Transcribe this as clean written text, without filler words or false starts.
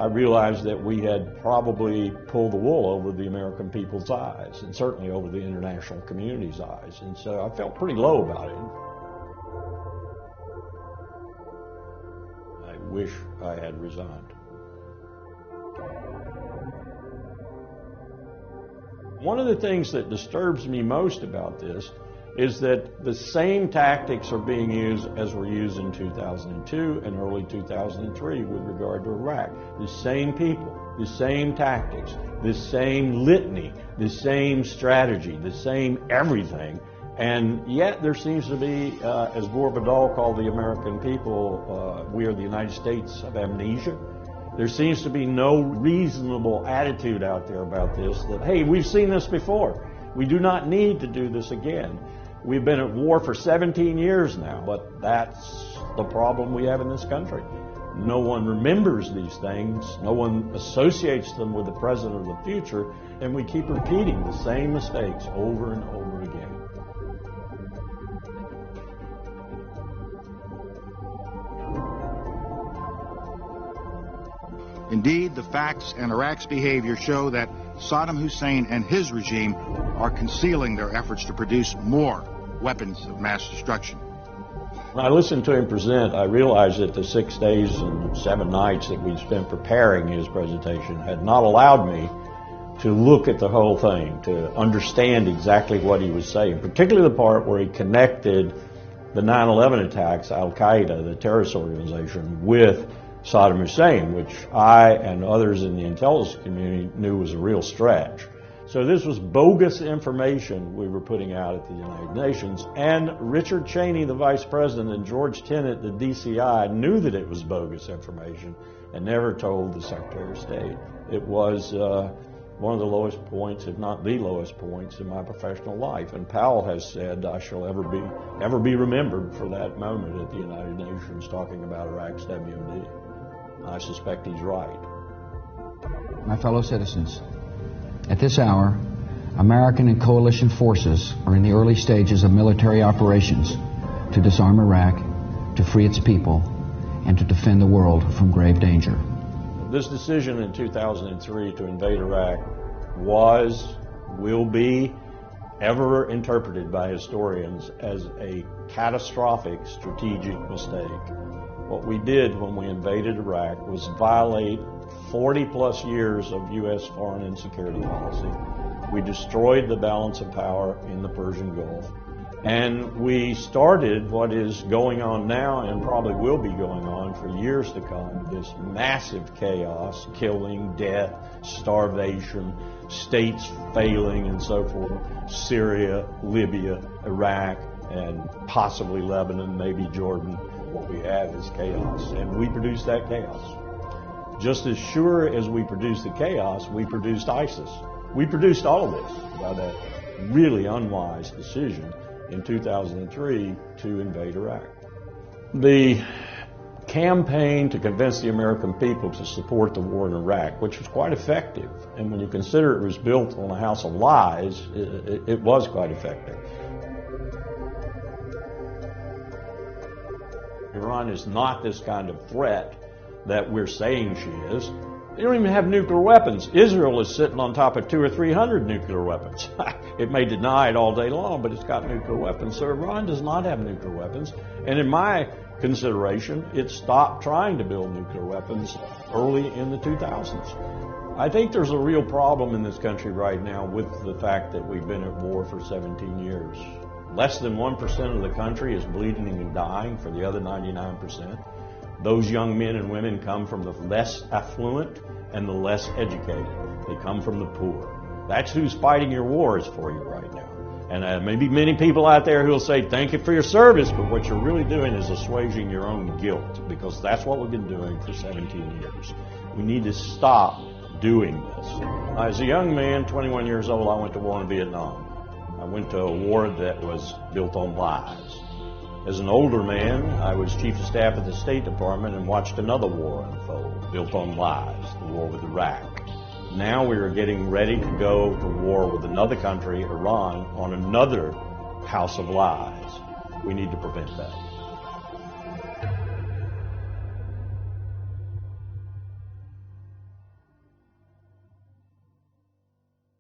I realized that we had probably pulled the wool over the American people's eyes, and certainly over the international community's eyes. And so I felt pretty low about it. I wish I had resigned. One of the things that disturbs me most about this is that the same tactics are being used as were used in 2002 and early 2003 with regard to Iraq. The same people, the same tactics, the same litany, the same strategy, the same everything. And yet there seems to be, as Gore Vidal called the American people, we are the United States of amnesia. There seems to be no reasonable attitude out there about this, that, hey, we've seen this before. We do not need to do this again. We've been at war for 17 years now, but that's the problem we have in this country. No one remembers these things. No one associates them with the present or the future, and we keep repeating the same mistakes over and over again. Indeed, the facts and Iraq's behavior show that Saddam Hussein and his regime are concealing their efforts to produce more weapons of mass destruction. When I listened to him present, I realized that the 6 days and 7 nights that we'd spent preparing his presentation had not allowed me to look at the whole thing, to understand exactly what he was saying, particularly the part where he connected the 9/11 attacks, Al-Qaeda, the terrorist organization, with Saddam Hussein, which I and others in the intelligence community knew was a real stretch. So this was bogus information we were putting out at the United Nations, and Richard Cheney, the Vice President, and George Tenet, the DCI, knew that it was bogus information and never told the Secretary of State. It was one of the lowest points, if not the lowest points, in my professional life. And Powell has said I shall ever be remembered for that moment at the United Nations talking about Iraq's WMD. I suspect he's right. My fellow citizens, at this hour, American and coalition forces are in the early stages of military operations to disarm Iraq, to free its people, and to defend the world from grave danger. This decision in 2003 to invade Iraq will be ever interpreted by historians as a catastrophic strategic mistake. What we did when we invaded Iraq was violate 40-plus years of U.S. foreign and security policy. We destroyed the balance of power in the Persian Gulf. And we started what is going on now and probably will be going on for years to come, this massive chaos, killing, death, starvation, states failing and so forth, Syria, Libya, Iraq, and possibly Lebanon, maybe Jordan. What we have is chaos, and we produced that chaos. Just as sure as we produced the chaos, we produced ISIS. We produced all of this by that really unwise decision in 2003 to invade Iraq. The campaign to convince the American people to support the war in Iraq, which was quite effective, and when you consider it was built on a house of lies, it was quite effective. Iran is not this kind of threat that we're saying she is. They don't even have nuclear weapons. Israel is sitting on top of 200 or 300 nuclear weapons. It may deny it all day long, but it's got nuclear weapons. So Iran does not have nuclear weapons. And in my consideration, it stopped trying to build nuclear weapons early in the 2000s. I think there's a real problem in this country right now with the fact that we've been at war for 17 years. Less than 1% of the country is bleeding and dying for the other 99%. Those young men and women come from the less affluent and the less educated. They come from the poor. That's who's fighting your wars for you right now. And maybe many people out there who will say, thank you for your service, but what you're really doing is assuaging your own guilt, because that's what we've been doing for 17 years. We need to stop doing this. As a young man, 21 years old, I went to war in Vietnam. I went to a war that was built on lies. As an older man, I was chief of staff at the State Department and watched another war unfold, built on lies, the war with Iraq. Now we are getting ready to go to war with another country, Iran, on another house of lies. We need to prevent that.